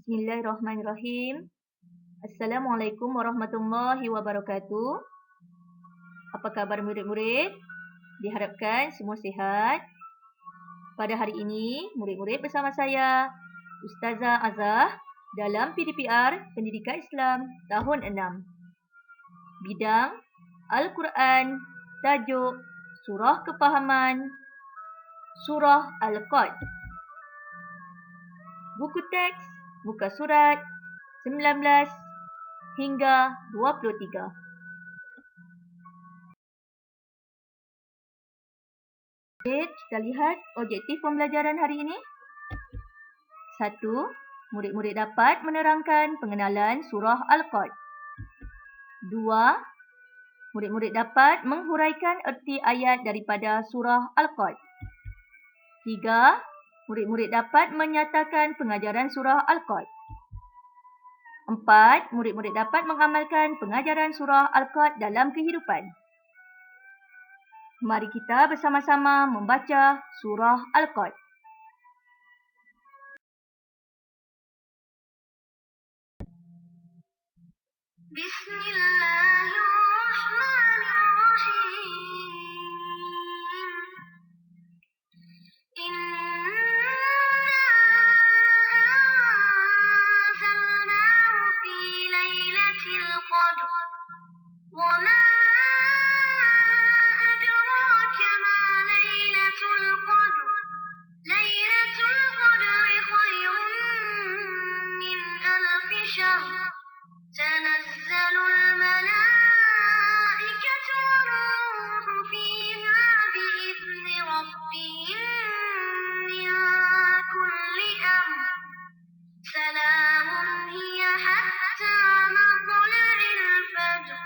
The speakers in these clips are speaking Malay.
Bismillahirrahmanirrahim. Assalamualaikum warahmatullahi wabarakatuh. Apa khabar murid-murid? Diharapkan semua sihat. Pada hari ini, murid-murid bersama saya, Ustazah Azah, dalam PDPR Pendidikan Islam tahun 6. Bidang Al-Quran, tajuk Surah Kefahaman, Surah Al-Qad. Buku teks, muka surat 19 hingga 23. Kita lihat objektif pembelajaran hari ini. 1. Murid-murid dapat menerangkan pengenalan surah Al-Qad. 2. Murid-murid dapat menghuraikan erti ayat daripada surah Al-Qad. 3. Murid-murid dapat menyatakan pengajaran surah Al-Qad. 4. Murid-murid dapat mengamalkan pengajaran surah Al-Qad dalam kehidupan. Mari kita bersama-sama membaca surah Al-Qad. تنزل الملائكة والروح فيها بإذن ربهم من كل أمر سلام هي حتى مطلع الفجر.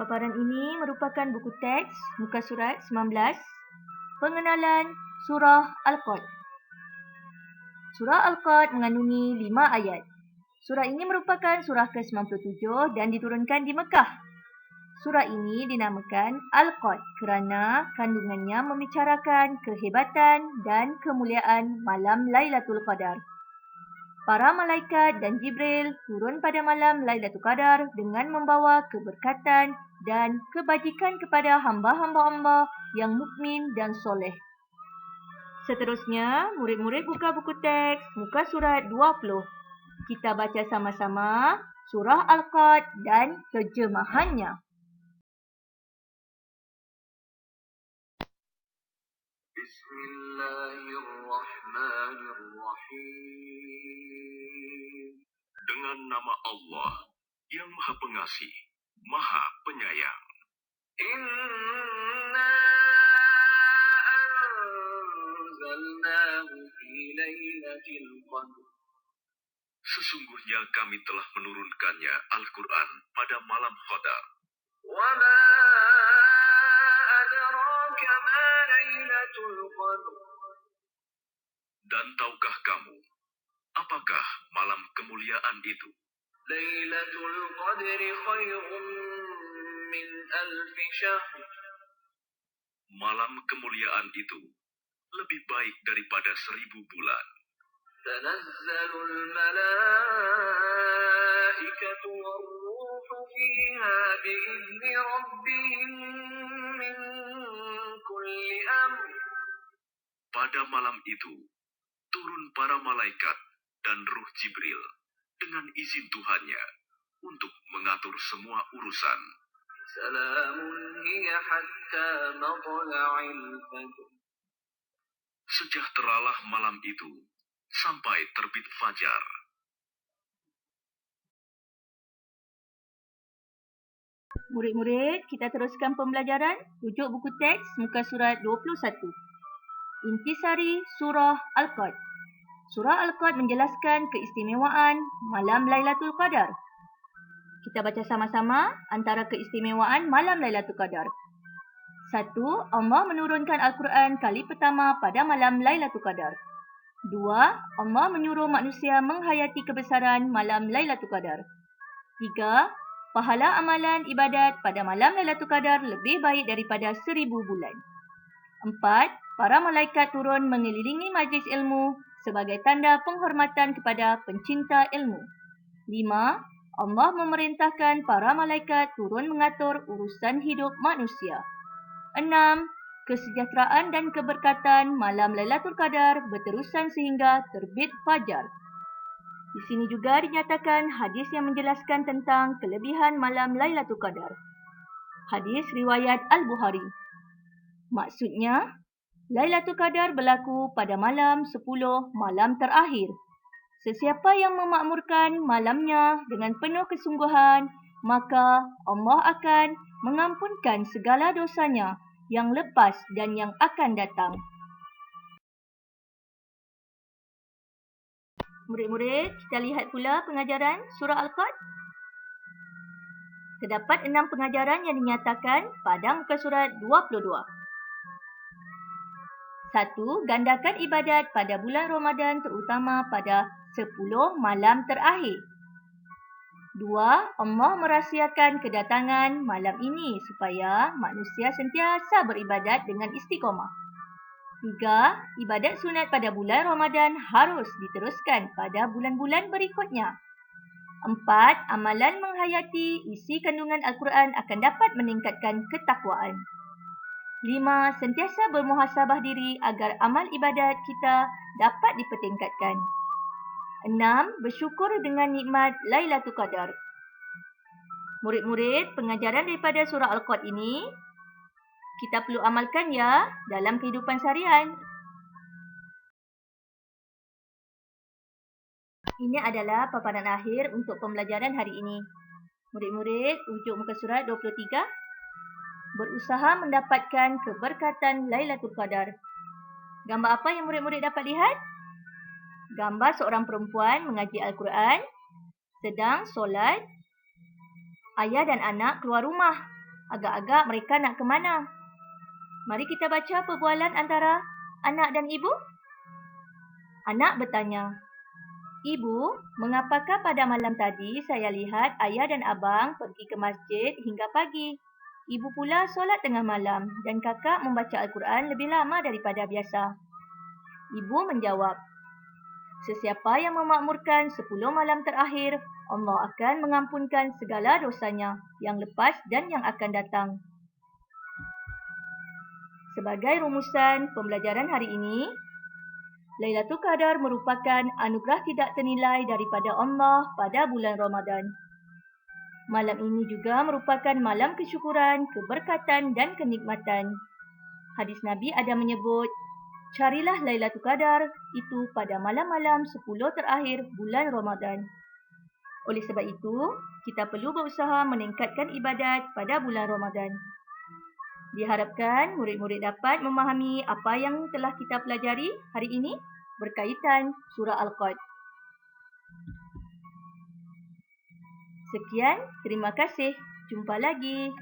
Paparan ini merupakan buku teks muka surat 19, pengenalan surah Al-Qad. Surah Al-Qad mengandungi 5 ayat. Surah ini merupakan surah ke-97 dan diturunkan di Mekah. Surah ini dinamakan Al-Qad kerana kandungannya membicarakan kehebatan dan kemuliaan malam Lailatul Qadar. Para malaikat dan Jibril turun pada malam Lailatul Qadar dengan membawa keberkatan dan kebajikan kepada hamba-hamba Allah yang mukmin dan soleh. Seterusnya, murid-murid buka buku teks muka surat 20. Kita baca sama-sama surah Al-Qad dan terjemahannya. Bismillahirrahmanirrahim. Dengan nama Allah yang Maha Pengasih, Maha Penyayang. Inna anzalnahu fi lailatul qadr. Sesungguhnya kami telah menurunkannya Al-Quran pada malam Qadar. Wa ma adraka ma lailatul qadr. Dan tahukah kamu apakah malam kemuliaan itu? Lailatul qadri khairun min alfi syahr. Malam kemuliaan itu lebih baik daripada 1000 bulan. Tanazzalul malaikatu war-ruhu fiha bi'izni rabbihim min kulli amr. Pada malam itu turun para malaikat dan Ruh Jibril dengan izin Tuhannya untuk mengatur semua urusan. Salamun hiya hatta matla'il fajr. Sejahteralah malam itu sampai terbit fajar. Murid-murid, kita teruskan pembelajaran. Rujuk buku teks muka surat 21. Intisari surah Al-Qad. Surah Al-Qad menjelaskan keistimewaan malam Lailatul Qadar. Kita baca sama-sama antara keistimewaan malam Lailatul Qadar. 1. Allah menurunkan Al-Quran kali pertama pada malam Lailatul Qadar. 2. Allah menyuruh manusia menghayati kebesaran malam Lailatul Qadar. 3. Pahala amalan ibadat pada malam Lailatul Qadar lebih baik daripada 1000 bulan. 4. Para malaikat turun mengelilingi majlis ilmu sebagai tanda penghormatan kepada pencinta ilmu. 5. Allah memerintahkan para malaikat turun mengatur urusan hidup manusia. 6. Kesejahteraan dan keberkatan malam Lailatul Qadar berterusan sehingga terbit fajar. Di sini juga dinyatakan hadis yang menjelaskan tentang kelebihan malam Lailatul Qadar. Hadis riwayat Al-Bukhari. Maksudnya, Lailatul Qadar berlaku pada malam 10 malam terakhir. Sesiapa yang memakmurkan malamnya dengan penuh kesungguhan, maka Allah akan mengampunkan segala dosanya yang lepas dan yang akan datang. Murid-murid, kita lihat pula pengajaran surah Al-Qad. Terdapat 6 pengajaran yang dinyatakan pada muka surat 22. 1. Gandakan ibadat pada bulan Ramadan terutama pada 10 malam terakhir. 2. Allah merahsiakan kedatangan malam ini supaya manusia sentiasa beribadat dengan istiqamah. 3. Ibadat sunat pada bulan Ramadan harus diteruskan pada bulan-bulan berikutnya. 4. Amalan menghayati isi kandungan Al-Quran akan dapat meningkatkan ketakwaan. 5. Sentiasa bermuhasabah diri agar amal ibadat kita dapat dipertingkatkan. 6. Bersyukur dengan nikmat Lailatul Qadar. Murid-murid, pengajaran daripada surah Al-Qad ini kita perlu amalkan ya dalam kehidupan seharian. Ini adalah paparan akhir untuk pembelajaran hari ini. Murid-murid, rujuk muka surat 23. Berusaha mendapatkan keberkatan Lailatul Qadar. Gambar apa yang murid-murid dapat lihat? Gambar seorang perempuan mengaji Al-Quran, sedang solat. Ayah dan anak keluar rumah. Agak-agak mereka nak ke mana? Mari kita baca perbualan antara anak dan ibu. Anak bertanya, "Ibu, mengapakah pada malam tadi saya lihat ayah dan abang pergi ke masjid hingga pagi? Ibu pula solat tengah malam dan kakak membaca Al-Quran lebih lama daripada biasa." Ibu menjawab, "Sesiapa yang memakmurkan 10 malam terakhir, Allah akan mengampunkan segala dosanya yang lepas dan yang akan datang." Sebagai rumusan pembelajaran hari ini, Lailatul Qadar merupakan anugerah tidak ternilai daripada Allah pada bulan Ramadan. Malam ini juga merupakan malam kesyukuran, keberkatan dan kenikmatan. Hadis Nabi ada menyebut, carilah Lailatul Qadar itu pada malam-malam 10 terakhir bulan Ramadan. Oleh sebab itu, kita perlu berusaha meningkatkan ibadat pada bulan Ramadan. Diharapkan murid-murid dapat memahami apa yang telah kita pelajari hari ini berkaitan surah Al-Qad. Sekian, terima kasih. Jumpa lagi.